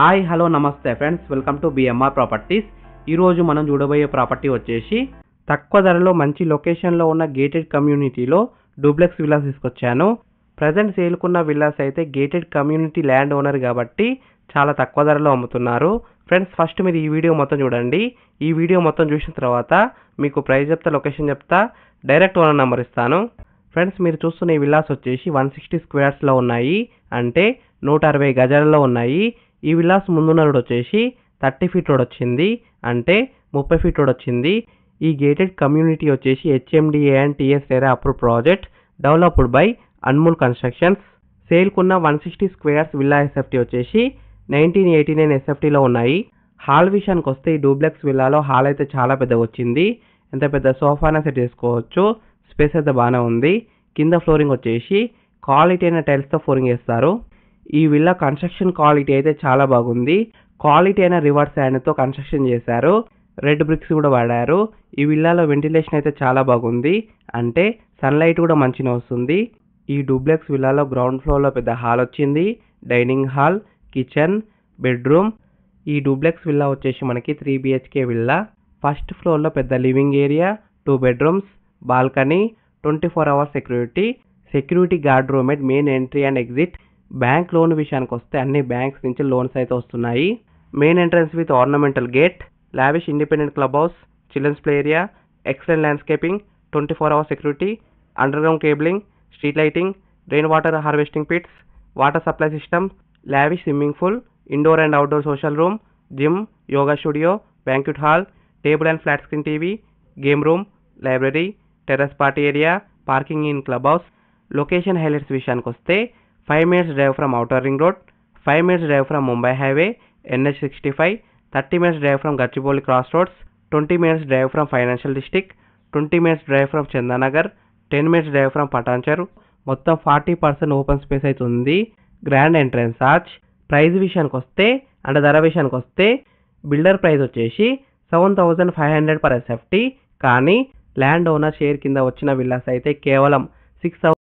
Hi hello నమస్తే friends, welcome to BMR properties. ఈరోజు మనం చూడబోయే ప్రాపర్టీ వచ్చేసి తక్కువ ధరలో మంచి లొకేషన్లో ఉన్న గేటెడ్ కమ్యూనిటీలో డూప్లెక్స్ విల్లాస్ తీసుకొచ్చాను. ప్రజెంట్ సేల్కున్న విల్లాస్ అయితే గేటెడ్ కమ్యూనిటీ ల్యాండ్ ఓనర్ కాబట్టి చాలా తక్కువ ధరలో అమ్ముతున్నారు. ఫ్రెండ్స్, ఫస్ట్ మీరు ఈ వీడియో మొత్తం చూడండి. ఈ వీడియో మొత్తం చూసిన తర్వాత మీకు ప్రైస్ చెప్తా, లొకేషన్ చెప్తా, డైరెక్ట్ ఓనర్ నెంబర్ ఇస్తాను. ఫ్రెండ్స్, మీరు చూస్తున్న ఈ విల్లాస్ వచ్చేసి 160 స్క్వేర్స్లో ఉన్నాయి, అంటే 160 గజాలలో ఉన్నాయి. ఈ విల్లాస్ ముందున్న రోడ్ వచ్చేసి 30 ఫీట్ రోడ్ వచ్చింది, అంటే 30 ఫీట్ రోడ్ వచ్చింది. ఈ గేటెడ్ కమ్యూనిటీ వచ్చేసి HMDA and TS RERA approve project, developed by Anmol constructions. సేల్కున్న 160 స్క్వేర్స్ విల్లా ఎస్ఎఫ్టీ వచ్చేసి 1989 ఎస్ఎఫ్టీలో ఉన్నాయి. హాల్ విషయానికి వస్తే ఈ డూప్లెక్స్ విల్లాలో హాల్ అయితే చాలా పెద్దగా వచ్చింది. ఎంత పెద్ద సోఫానా సెట్ చేసుకోవచ్చు, స్పేస్ అయితే బాగానే ఉంది. కింద ఫ్లోరింగ్ వచ్చేసి క్వాలిటీ అయిన టైల్స్తో ఫ్లోరింగ్ వేస్తారు. ఈ విల్లా కన్స్ట్రక్షన్ క్వాలిటీ అయితే చాలా బాగుంది. క్వాలిటీ అయిన రివర్స్ శాండ్తో కన్స్ట్రక్షన్ చేశారు, రెడ్ బ్రిక్స్ కూడా వాడారు. ఈ విల్లాలో వెంటిలేషన్ అయితే చాలా బాగుంది, అంటే సన్లైట్ కూడా మంచిగా వస్తుంది. ఈ డూప్లెక్స్ విల్లాలో గ్రౌండ్ ఫ్లోర్లో పెద్ద హాల్ వచ్చింది, డైనింగ్ హాల్, కిచెన్, బెడ్రూమ్. ఈ డూప్లెక్స్ విల్లా వచ్చేసి మనకి 3 BHK విల్లా. ఫస్ట్ ఫ్లోర్లో పెద్ద living area, 2 bedrooms, balcony, 24 hours security guard room at main entry and exit. Bank loan విషయానికి వస్తే అన్ని బ్యాంక్స్ నుంచి లోన్స్ అయితే వస్తున్నాయి. Main entrance with ornamental gate, lavish independent club house, children's play area, excellent landscaping, 24 hours security, underground cabling, street lighting, rain water harvesting pits, water supply system, lavish swimming pool, indoor and outdoor social room, gym, yoga studio, banquet hall, table and flat screen TV, game room, library, terrace party area, parking in club house. Location highlights విషయానికి వస్తే 5 minutes drive from Outer Ring Road, 5 minutes drive from Mumbai Highway, NH65, 30 minutes drive from Gachibowli Crossroads, 20 minutes drive from Financial District, 20 minutes drive from Chandanagar, 10 minutes drive from Patancheru. మొత్తం 40% open space అయితే ఉంది. Grand entrance arch. Price విషయానికి వస్తే అంటే ధర విషయానికి వస్తే builder price వచ్చేసి 7,500 per SFT, కానీ ల్యాండ్ ఓనర్ షేర్ కింద వచ్చిన విల్లాస్ అయితే కేవలం 6,000